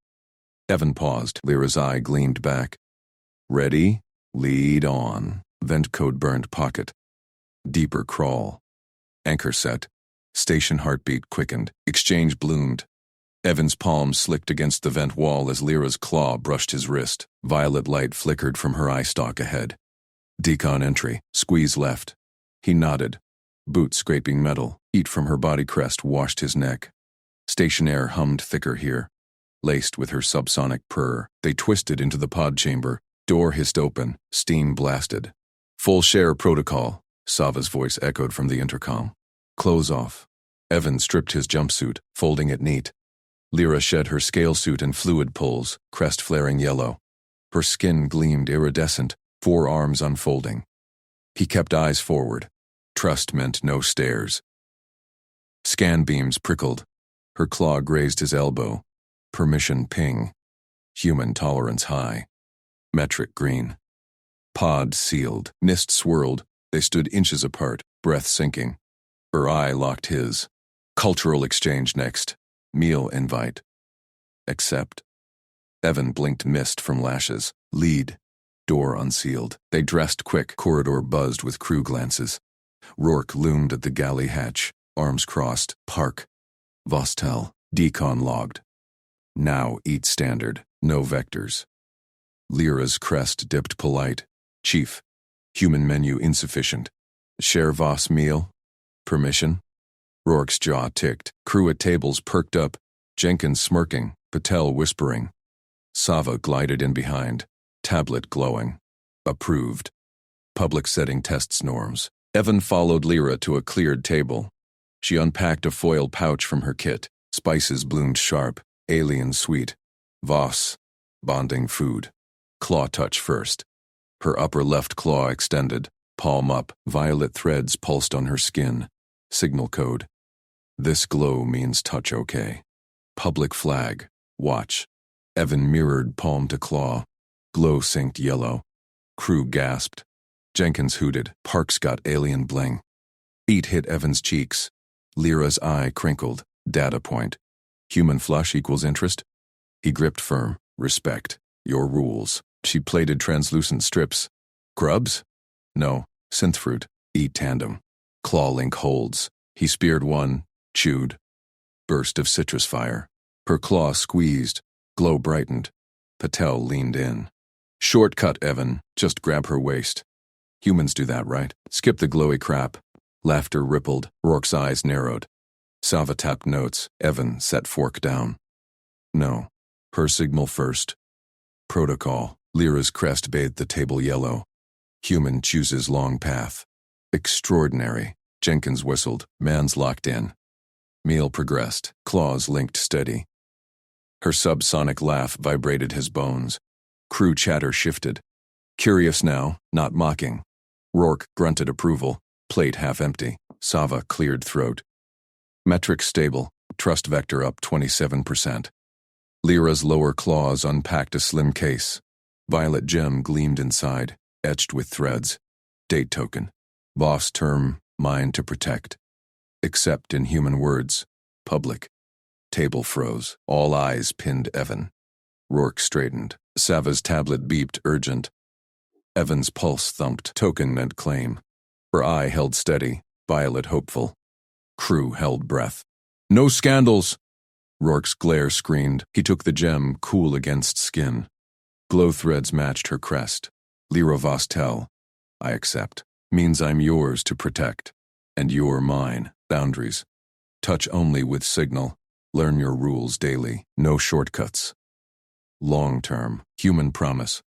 Evan paused. Lyra's eye gleamed back. Ready? Lead on. Vent code burned pocket. Deeper crawl. Anchor set. Station heartbeat quickened. Exchange bloomed. Evan's palm slicked against the vent wall as Lyra's claw brushed his wrist. Violet light flickered from her eye stalk ahead. Decon entry. Squeeze left. He nodded. Boot scraping metal. Heat from her body crest washed his neck. Station air hummed thicker here. Laced with her subsonic purr, they twisted into the pod chamber. Door hissed open. Steam blasted. Full share protocol. Sava's voice echoed from the intercom. Clothes off. Evan stripped his jumpsuit, folding it neat. Lyra shed her scale suit and fluid pulls, crest flaring yellow. Her skin gleamed iridescent, forearms unfolding. He kept eyes forward. Trust meant no stares. Scan beams prickled. Her claw grazed his elbow. Permission ping. Human tolerance high. Metric green. Pod sealed. Mist swirled. They stood inches apart, breath sinking. Her eye locked his. Cultural exchange next. Meal invite. Accept. Evan blinked mist from lashes. Lead. Door unsealed. They dressed quick. Corridor buzzed with crew glances. Rourke loomed at the galley hatch. Arms crossed. Park. Vostell. Decon logged. Now eat standard. No vectors. Lyra's crest dipped polite. Chief. Human menu insufficient. Share Voss meal. Permission? Rourke's jaw ticked. Crew at tables perked up. Jenkins smirking. Patel whispering. Sava glided in behind. Tablet glowing. Approved. Public setting tests norms. Evan followed Lyra to a cleared table. She unpacked a foil pouch from her kit. Spices bloomed sharp. Alien sweet. Voss. Bonding food. Claw touch first. Her upper left claw extended. Palm up. Violet threads pulsed on her skin. Signal code. This glow means touch okay. Public flag. Watch. Evan mirrored palm to claw. Glow synced yellow. Crew gasped. Jenkins hooted. Parks got alien bling. Heat hit Evan's cheeks. Lyra's eye crinkled. Data point. Human flush equals interest? He gripped firm. Respect. Your rules. She plaited translucent strips. Grubs? No. Synth fruit. Eat tandem. Claw link holds. He speared one. Chewed. Burst of citrus fire. Her claw squeezed. Glow brightened. Patel leaned in. Shortcut, Evan. Just grab her waist. Humans do that, right? Skip the glowy crap. Laughter rippled. Rourke's eyes narrowed. Sava tapped notes. Evan set fork down. No. Her signal first. Protocol. Lyra's crest bathed the table yellow. Human chooses long path. Extraordinary. Jenkins whistled. Man's locked in. Meal progressed. Claws linked steady. Her subsonic laugh vibrated his bones. Crew chatter shifted. Curious now, not mocking. Rourke grunted approval. Plate half empty. Sava cleared throat. Metric stable. Trust vector up 27%. Lyra's lower claws unpacked a slim case. Violet gem gleamed inside, etched with threads. Date token. Boss term, mine to protect. Except in human words. Public. Table froze. All eyes pinned Evan. Rourke straightened. Sava's tablet beeped urgent. Evan's pulse thumped. Token meant claim. Her eye held steady. Violet hopeful. Crew held breath. No scandals! Rourke's glare screamed. He took the gem, cool against skin. Glow threads matched her crest. Lyra Vostell. I accept. Means I'm yours to protect. And you're mine. Boundaries. Touch only with signal. Learn your rules daily. No shortcuts. Long term. Human promise.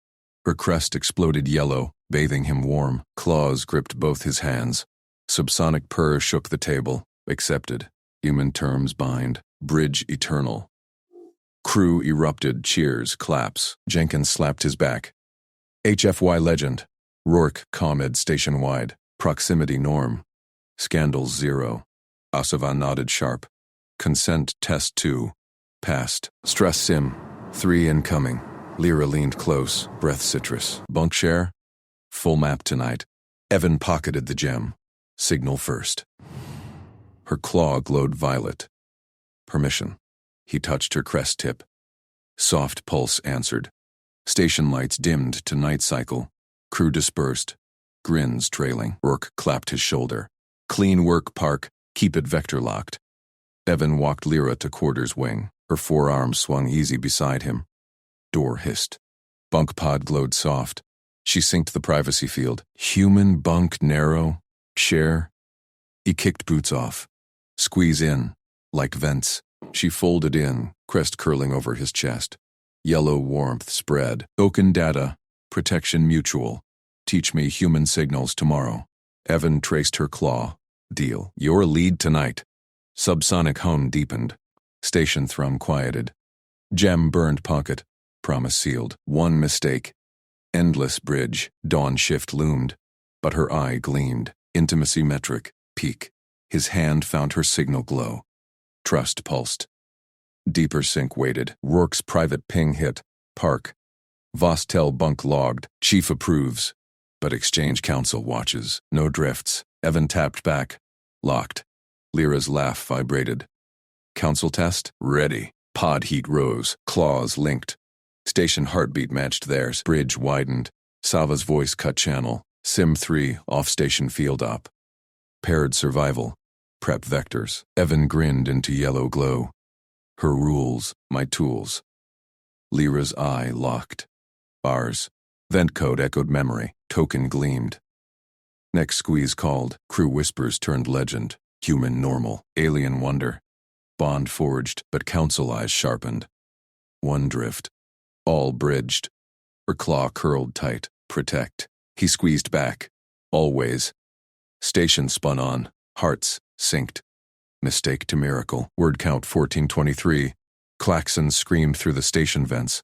Her crest exploded yellow, bathing him warm. Claws gripped both his hands. Subsonic purr shook the table. Accepted. Human terms bind. Bridge eternal. Crew erupted. Cheers. Claps. Jenkins slapped his back. HFY legend. Rourke ComEd station-wide. Proximity norm. Scandals 0. Asava nodded sharp. Consent test 2. Passed. Stress sim. 3 incoming. Lyra leaned close, breath citrus. Bunk share? Full map tonight. Evan pocketed the gem. Signal first. Her claw glowed violet. Permission. He touched her crest tip. Soft pulse answered. Station lights dimmed to night cycle. Crew dispersed. Grins trailing. Rourke clapped his shoulder. Clean work, Park. Keep it vector locked. Evan walked Lyra to quarters wing. Her forearm swung easy beside him. Door hissed. Bunk pod glowed soft. She synced the privacy field. Human bunk narrow. Share. He kicked boots off. Squeeze in. Like vents. She folded in, crest curling over his chest. Yellow warmth spread. Token data. Protection mutual. Teach me human signals tomorrow. Evan traced her claw. Deal. Your lead tonight. Subsonic hum deepened. Station thrum quieted. Gem burned pocket. Promise sealed. One mistake. Endless bridge. Dawn shift loomed. But her eye gleamed. Intimacy metric. Peak. His hand found her signal glow. Trust pulsed. Deeper sync waited. Rourke's private ping hit. Park. Vostell bunk logged. Chief approves. But Exchange Council watches. No drifts. Evan tapped back. Locked. Lyra's laugh vibrated. Council test? Ready. Pod heat rose. Claws linked. Station heartbeat matched theirs. Bridge widened. Sava's voice cut channel. Sim 3, off-station field op. Paired survival. Prep vectors. Evan grinned into yellow glow. Her rules, my tools. Lyra's eye locked. Ours. Vent code echoed memory. Token gleamed. Next squeeze called. Crew whispers turned legend. Human normal. Alien wonder. Bond forged, but council eyes sharpened. One drift. All bridged. Her claw curled tight. Protect. He squeezed back. Always. Station spun on. Hearts synced. Mistake to miracle. Word count 1423. Klaxons screamed through the station vents.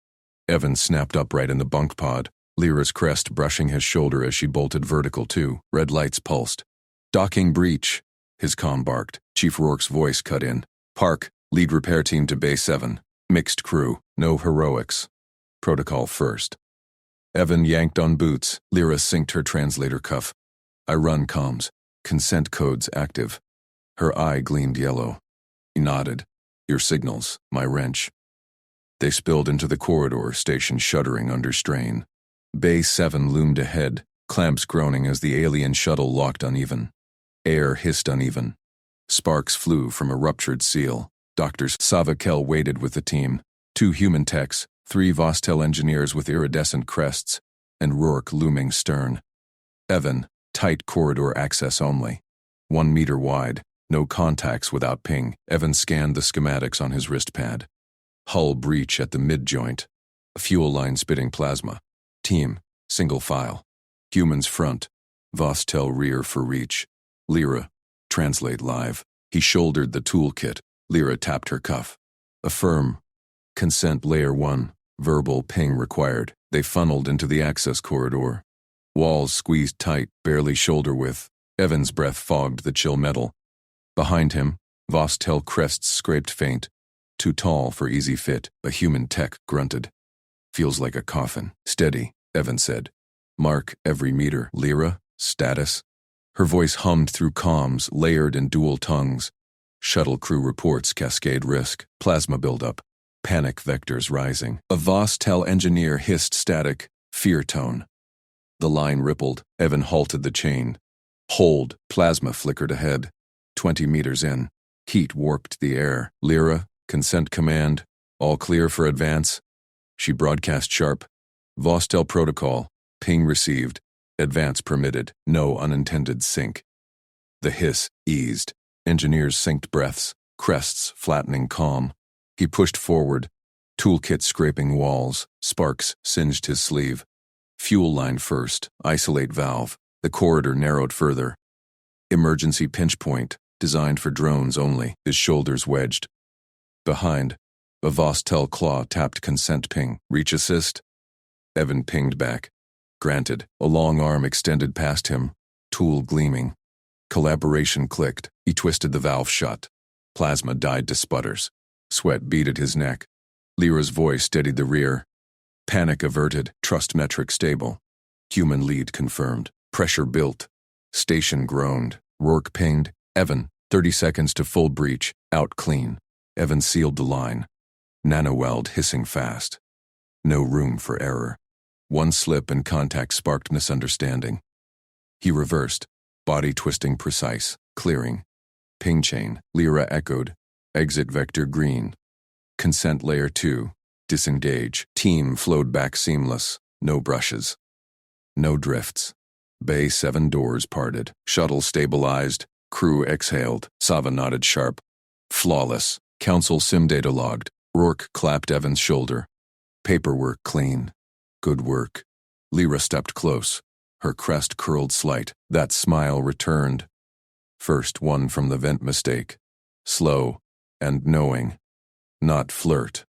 Evan snapped upright in the bunk pod. Lyra's crest brushing his shoulder as she bolted vertical too. Red lights pulsed. Docking breach. His comm barked. Chief Rourke's voice cut in. Park, lead repair team to Bay 7. Mixed crew. No heroics. Protocol first. Evan yanked on boots. Lyra synced her translator cuff. I run comms. Consent codes active. Her eye gleamed yellow. He nodded. Your signals, my wrench. They spilled into the corridor, station shuddering under strain. Bay 7 loomed ahead, clamps groaning as the alien shuttle locked uneven. Air hissed uneven. Sparks flew from a ruptured seal. Doctors Savakel waited with the team. 2 human techs, 3 Vostell engineers with iridescent crests, and Rourke looming stern. Evan, tight corridor access only. 1 meter wide, no contacts without ping. Evan scanned the schematics on his wrist pad. Hull breach at the mid-joint. A fuel line spitting plasma. Team, single file. Humans front. Vostell rear for reach. Lyra, translate live. He shouldered the toolkit. Lyra tapped her cuff. Affirm. Consent layer 1. Verbal ping required. They funneled into the access corridor. Walls squeezed tight, barely shoulder width. Evan's breath fogged the chill metal. Behind him, Vostell crests scraped faint. Too tall for easy fit, a human tech grunted. Feels like a coffin. Steady, Evan said. Mark every meter. Lyra, status. Her voice hummed through comms, layered in dual tongues. Shuttle crew reports cascade risk. Plasma buildup. Panic vectors rising. A Vostell engineer hissed static, fear tone. The line rippled. Evan halted the chain. Hold. Plasma flickered ahead. 20 meters in. Heat warped the air. Lyra, consent command. All clear for advance. She broadcast sharp. Vostell protocol. Ping received. Advance permitted. No unintended sync. The hiss eased. Engineers synced breaths. Crests flattening calm. He pushed forward. Toolkit scraping walls. Sparks singed his sleeve. Fuel line first. Isolate valve. The corridor narrowed further. Emergency pinch point. Designed for drones only. His shoulders wedged. Behind. A Vostell claw tapped consent ping. Reach assist? Evan pinged back. Granted. A long arm extended past him. Tool gleaming. Collaboration clicked. He twisted the valve shut. Plasma died to sputters. Sweat beaded his neck. Lyra's voice steadied the rear. Panic averted, trust metric stable. Human lead confirmed. Pressure built. Station groaned. Rourke pinged. Evan, 30 seconds to full breach. Out clean. Evan sealed the line. Nanoweld hissing fast. No room for error. One slip and contact sparked misunderstanding. He reversed, body twisting precise, clearing. Ping chain, Lyra echoed. Exit vector green. Consent layer 2. Disengage. Team flowed back seamless. No brushes. No drifts. Bay 7 doors parted. Shuttle stabilized. Crew exhaled. Sava nodded sharp. Flawless. Council sim data logged. Rourke clapped Evan's shoulder. Paperwork clean. Good work. Lyra stepped close. Her crest curled slight. That smile returned. First one from the vent mistake. Slow and knowing. Not flirt.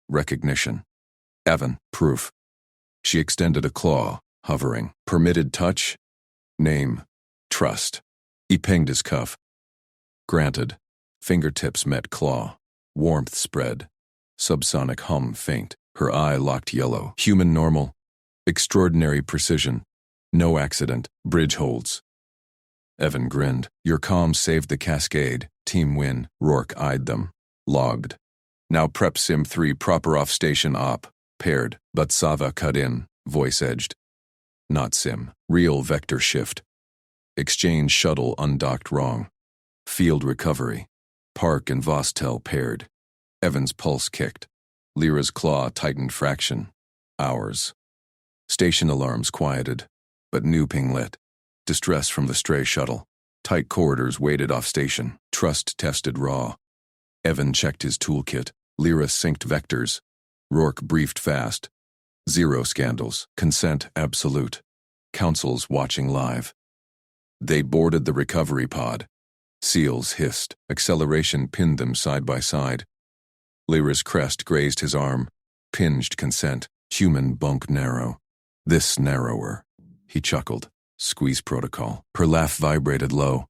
Recognition. Evan, proof. She extended a claw, hovering. Permitted touch. Name. Trust. He pinged his cuff. Granted. Fingertips met claw. Warmth spread. Subsonic hum faint. Her eye locked yellow. Human normal. Extraordinary precision. No accident. Bridge holds. Evan grinned. Your comm saved the cascade. Team win. Rourke eyed them. Logged. Now prep sim 3 proper off station op. Paired. But Sava cut in. Voice edged. Not sim. Real vector shift. Exchange shuttle undocked wrong. Field recovery. Park and Vostell paired. Evan's pulse kicked. Lyra's claw tightened fraction. Hours. Station alarms quieted, but new ping lit. Distress from the stray shuttle. Tight corridors waited off station. Trust tested raw. Evan checked his toolkit. Lyra synced vectors. Rourke briefed fast. 0 scandals. Consent absolute. Councils watching live. They boarded the recovery pod. Seals hissed. Acceleration pinned them side by side. Lyra's crest grazed his arm. Pinged consent. Human bunk narrow. This narrower. He chuckled. Squeeze protocol. Her laugh vibrated low.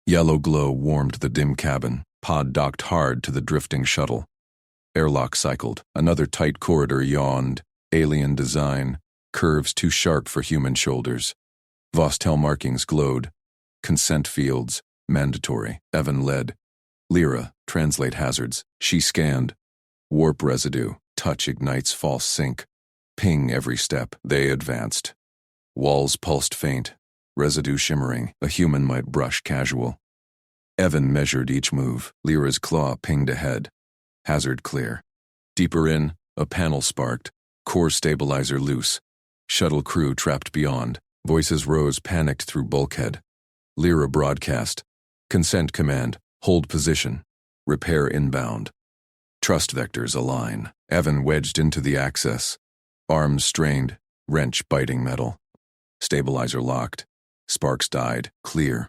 Yellow glow warmed the dim cabin. Pod docked hard to the drifting shuttle. Airlock cycled. Another tight corridor yawned. Alien design. Curves too sharp for human shoulders. Vostell markings glowed. Consent fields. Mandatory. Evan led. Lyra, translate hazards. She scanned. Warp residue. Touch ignites false sync. Ping every step. They advanced. Walls pulsed faint. Residue shimmering. A human might brush casual. Evan measured each move. Lyra's claw pinged ahead. Hazard clear. Deeper in, a panel sparked. Core stabilizer loose. Shuttle crew trapped beyond. Voices rose panicked through bulkhead. Lyra broadcast. Consent command. Hold position. Repair inbound. Trust vectors align. Evan wedged into the access. Arms strained. Wrench biting metal. Stabilizer locked. Sparks died. Clear.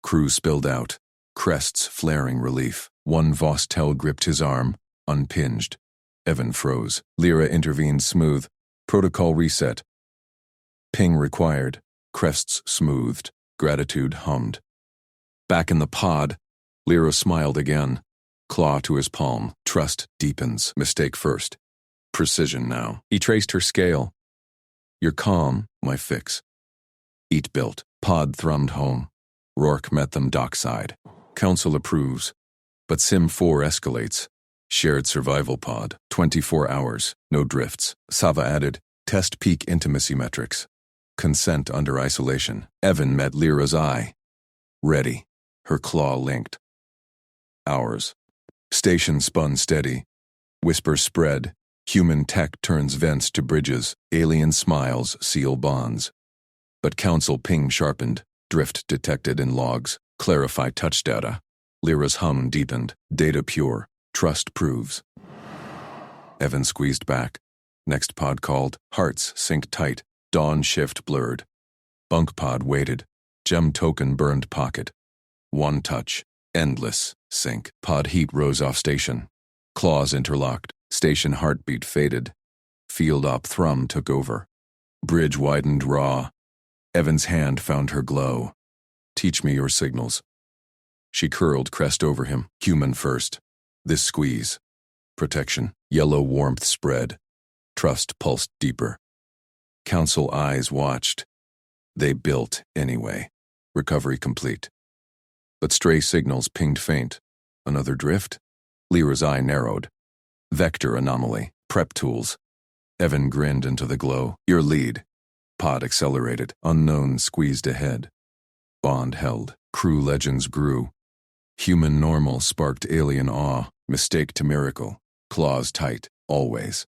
Crew spilled out. Crests flaring relief. One Vostell gripped his arm. Unpinged. Evan froze. Lyra intervened smooth. Protocol reset. Ping required. Crests smoothed. Gratitude hummed. Back in the pod, Lyra smiled again. Claw to his palm. Trust deepens. Mistake first. Precision now. He traced her scale. You're calm, my fix. Eat built. Pod thrummed home. Rourke met them dockside. Council approves. But Sim 4 escalates. Shared survival pod. 24 hours. No drifts. Sava added. Test peak intimacy metrics. Consent under isolation. Evan met Lyra's eye. Ready. Her claw linked. Hours. Station spun steady. Whispers spread. Human tech turns vents to bridges. Alien smiles seal bonds. But Council ping sharpened. Drift detected in logs. Clarify touch data. Lyra's hum deepened. Data pure. Trust proves. Evan squeezed back. Next pod called. Hearts synced tight. Dawn shift blurred. Bunk pod waited. Gem token burned pocket. One touch. Endless. Sync. Pod heat rose off station. Claws interlocked. Station heartbeat faded. Field op thrum took over. Bridge widened raw. Evan's hand found her glow. Teach me your signals. She curled crest over him. Human first. This squeeze. Protection. Yellow warmth spread. Trust pulsed deeper. Council eyes watched. They built anyway. Recovery complete. But stray signals pinged faint. Another drift? Lyra's eye narrowed. Vector anomaly. Prep tools. Evan grinned into the glow. Your lead. Pod accelerated. Unknown squeezed ahead. Bond held. Crew legends grew. Human normal sparked alien awe. Mistake to miracle. Claws tight. Always.